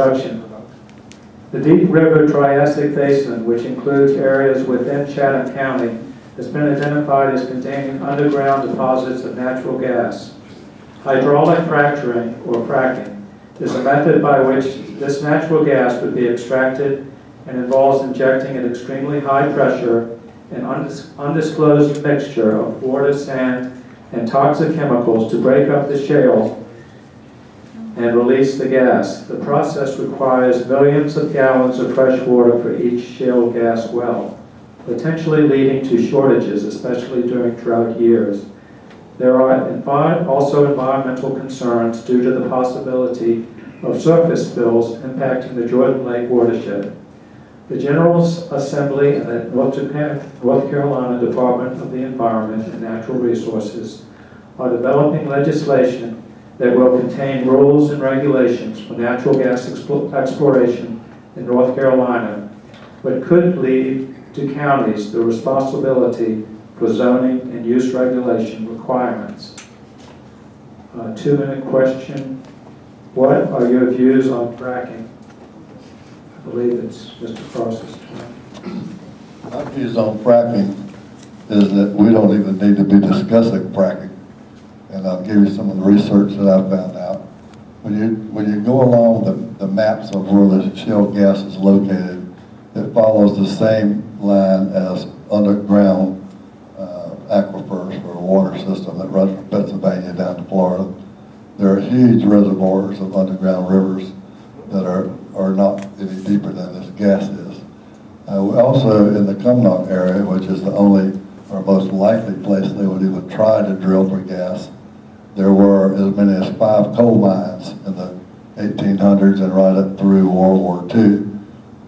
production. The Deep River Triassic Basin, which includes areas within Chatham County, has been identified as containing underground deposits of natural gas. Hydraulic fracturing, or fracking, is a method by which this natural gas would be extracted and involves injecting an extremely high pressure an undisclosed mixture of water, sand, and toxic chemicals to break up the shale and release the gas. The process requires millions of gallons of fresh water for each shale gas well, potentially leading to shortages, especially during drought years. There are also environmental concerns due to the possibility of surface spills impacting the Jordan Lake watershed. The General Assembly and the North Carolina Department of the Environment and Natural Resources are developing legislation that will contain rules and regulations for natural gas exploration in North Carolina, but could lead to counties the responsibility for zoning and use regulation requirements. 2-minute question. What are your views on fracking? I believe it's Mr. Cross's turn. My views on fracking is that we don't even need to be discussing fracking. And I'll give you some of the research that I've found out. When you go along the maps of where the shale gas is located, it follows the same line as underground aquifers for a water system that runs from Pennsylvania down to Florida. There are huge reservoirs of underground rivers that are not any deeper than this gas is. We also, in the Cumnock area, which is the only or most likely place they would even try to drill for gas, there were as many as 5 coal mines in the 1800s and right up through World War II.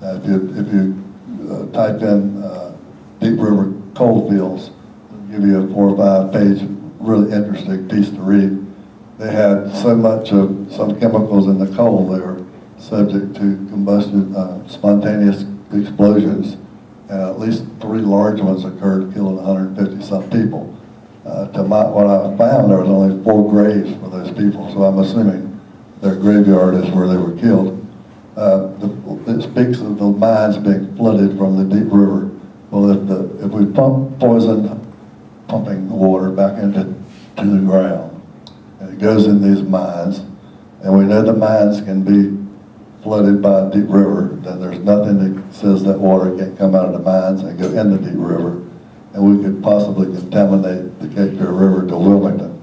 If you type in Deep River coal fields, it'll give you a 4 or 5 page really interesting piece to read. They had so much of some chemicals in the coal, they were subject to combustion, spontaneous explosions, and at least 3 large ones occurred, killing 150 some people. What I found, there was only 4 graves for those people, so I'm assuming their graveyard is where they were killed. It speaks of the mines being flooded from the Deep River. Well, if we pump pumping the water back into the ground, and it goes in these mines, and we know the mines can be flooded by a deep river, then there's nothing that says that water can't come out of the mines and go in the Deep River, and we could possibly contaminate the Cape Fear River to Wilmington.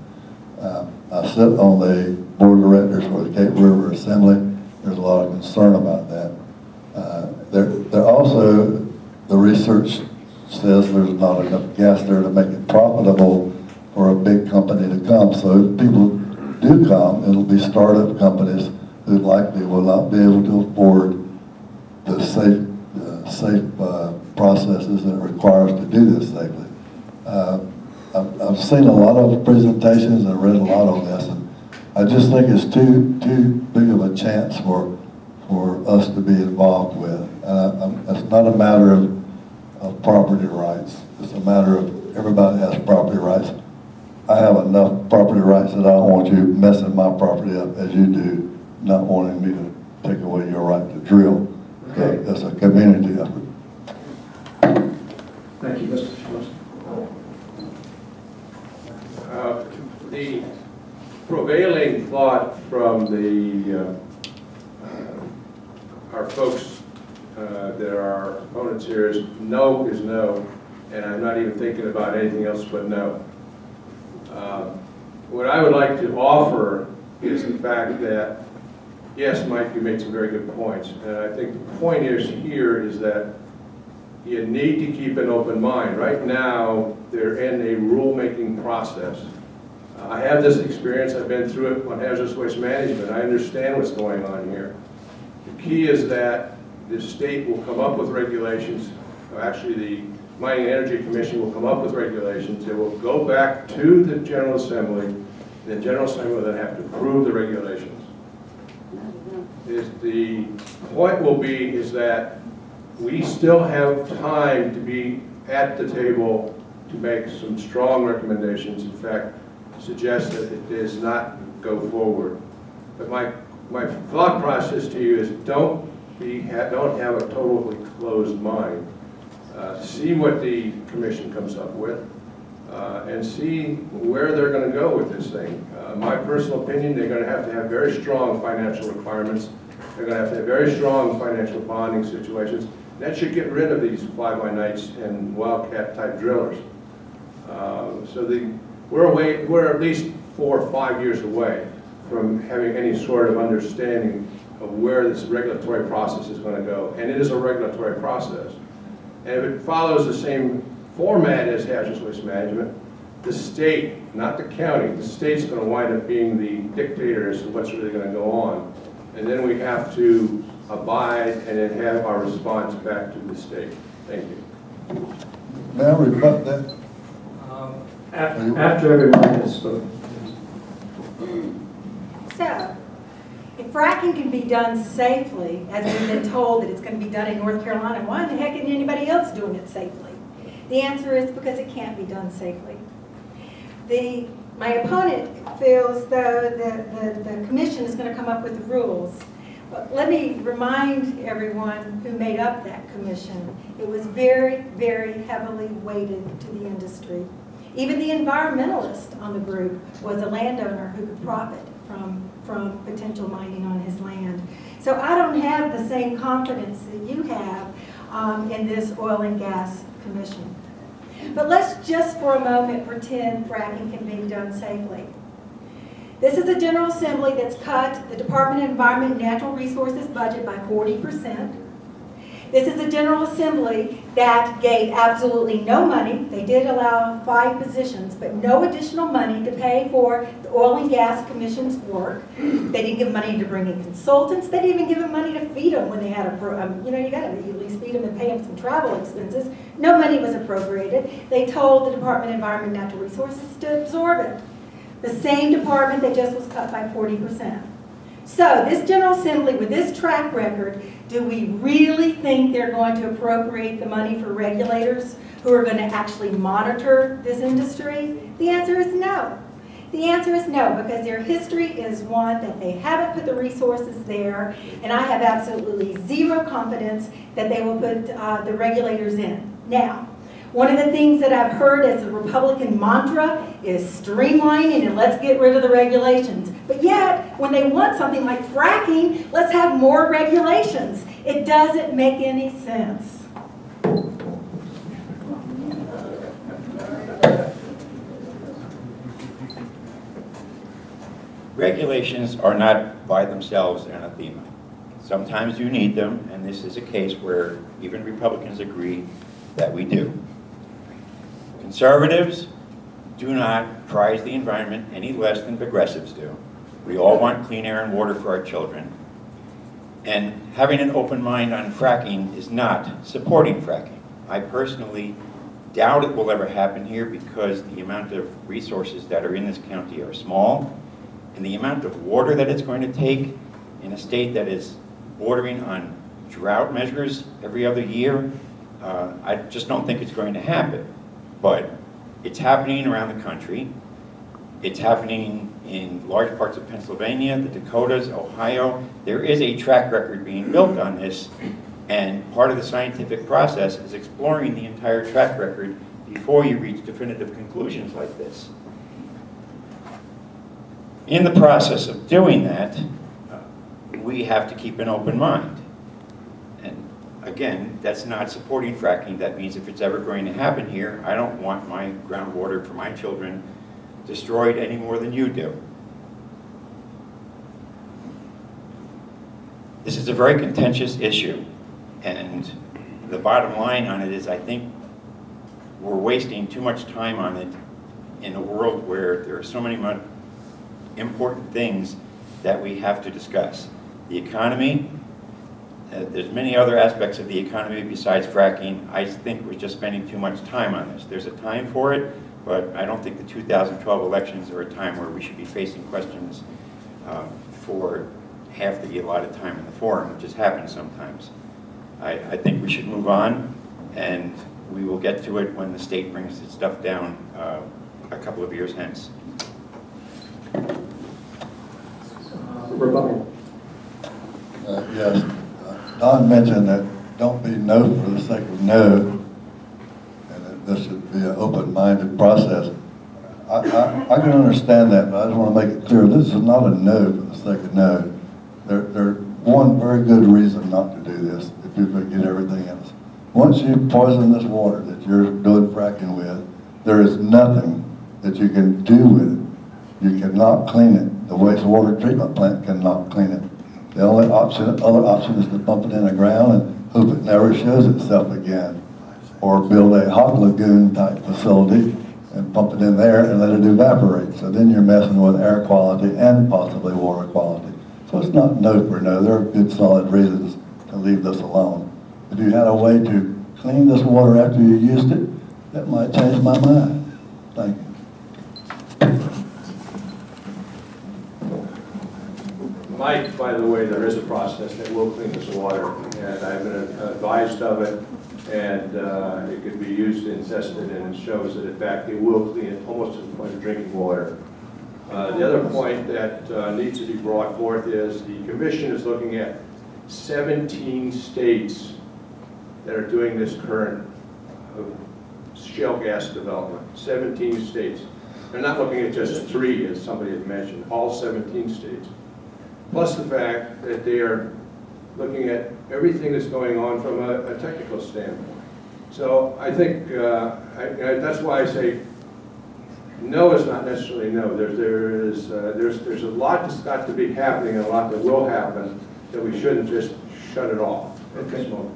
I sit on the board of directors for the Cape River Assembly. There's a lot of concern about that. There also, the research says there's not enough gas there to make it profitable for a big company to come. So if people do come, it'll be startup companies who likely will not be able to afford the safe processes that it requires to do this safely. I've seen a lot of presentations and read a lot on this, and I just think it's too big of a chance for us to be involved with. It's not a matter of property rights. It's a matter of everybody has property rights. I have enough property rights that I don't want you messing my property up as you do, not wanting me to take away your right to drill. Okay. So it's a community effort. Thank you, Mr. Schwartz. The prevailing thought from our folks that are opponents here is no, and I'm not even thinking about anything else but no. What I would like to offer is the fact that, yes, Mike, you made some very good points, and I think the point here is that you need to keep an open mind. Right now, they're in a rulemaking process. I have this experience, I've been through it on hazardous waste management. I understand what's going on here. The key is that the state will come up with regulations, or actually the Mining and Energy Commission will come up with regulations. It will go back to the General Assembly, and the General Assembly will then have to approve the regulations. The point will be is that we still have time to be at the table to make some strong recommendations. In fact, suggest that it does not go forward. But my my thought process to you is don't have a totally closed mind. See what the commission comes up with, and see where they're going to go with this thing. My personal opinion, they're going to have very strong financial requirements. They're going to have very strong financial bonding situations. That should get rid of these fly-by-nights and wildcat type drillers. We're at least 4 or 5 years away from having any sort of understanding of where this regulatory process is going to go. And it is a regulatory process. And if it follows the same format as hazardous waste management, the state, not the county, the state's going to wind up being the dictator as to what's really going to go on. And then we have to abide and then have our response back to the state. Thank you. May I rebut that? After everyone has spoken. So, if fracking can be done safely, as we've been told that it's going to be done in North Carolina, why in the heck isn't anybody else doing it safely? The answer is because it can't be done safely. My opponent feels, though, that the commission is going to come up with the rules. But let me remind everyone who made up that commission, it was very, very heavily weighted to the industry. Even the environmentalist on the group was a landowner who could profit from potential mining on his land. So I don't have the same confidence that you have in this oil and gas commission. But let's just for a moment pretend fracking can be done safely. This is a General Assembly that's cut the Department of Environment and Natural Resources budget by 40%. This is a General Assembly that gave absolutely no money. They did allow 5 positions, but no additional money to pay for the Oil and Gas Commission's work. They didn't give money to bring in consultants. They didn't even give them money to feed them when they had a, you got to at least feed them and pay them some travel expenses. No money was appropriated. They told the Department of Environment and Natural Resources to absorb it. The same department that just was cut by 40%. So this General Assembly, with this track record, do we really think they're going to appropriate the money for regulators who are going to actually monitor this industry? The answer is no. The answer is no, because their history is one that they haven't put the resources there, and I have absolutely zero confidence that they will put the regulators in. Now, one of the things that I've heard as a Republican mantra is streamlining and let's get rid of the regulations. But yet, when they want something like fracking, let's have more regulations. It doesn't make any sense. Regulations are not by themselves anathema. Sometimes you need them, and this is a case where even Republicans agree that we do. Conservatives do not prize the environment any less than progressives do. We all want clean air and water for our children. And having an open mind on fracking is not supporting fracking. I personally doubt it will ever happen here because the amount of resources that are in this county are small, and the amount of water that it's going to take in a state that is bordering on drought measures every other year, I just don't think it's going to happen. But it's happening around the country. It's happening in large parts of Pennsylvania, the Dakotas, Ohio. There is a track record being built on this, and part of the scientific process is exploring the entire track record before you reach definitive conclusions like this. In the process of doing that, we have to keep an open mind. Again, that's not supporting fracking. That means if it's ever going to happen here, I don't want my groundwater for my children destroyed any more than you do. This is a very contentious issue, and the bottom line on it is I think we're wasting too much time on it in a world where there are so many important things that we have to discuss. The economy. There's many other aspects of the economy besides fracking. I think we're just spending too much time on this. There's a time for it, but I don't think the 2012 elections are a time where we should be facing questions for half the allotted time in the forum, which has happened sometimes. I think we should move on, and we will get to it when the state brings its stuff down a couple of years hence. Rebuttal. Yes, Don mentioned that don't be no for the sake of no, and that this should be an open-minded process. I can understand that, but I just want to make it clear, this is not a no for the sake of no. There's one very good reason not to do this, if you forget everything else. Once you poison this water that you're doing fracking with, there is nothing that you can do with it. You cannot clean it. The wastewater treatment plant cannot clean it. The only other option is to pump it in the ground and hope it never shows itself again. Or build a hot lagoon type facility and pump it in there and let it evaporate. So then you're messing with air quality and possibly water quality. So it's not no for no. There are good solid reasons to leave this alone. If you had a way to clean this water after you used it, that might change my mind. Thank you. Mike, by the way, there is a process that will clean this water, and I've been advised of it, and it could be used and tested, and it shows that in fact it will clean it almost to the point of drinking water. The other point that needs to be brought forth is the commission is looking at 17 states that are doing this current shale gas development. 17 states. They're not looking at just 3, as somebody had mentioned, all 17 states. Plus the fact that they are looking at everything that's going on from a technical standpoint. So I think that's why I say no is not necessarily no. There's a lot that's got to be happening and a lot that will happen that we shouldn't just shut it off at this moment.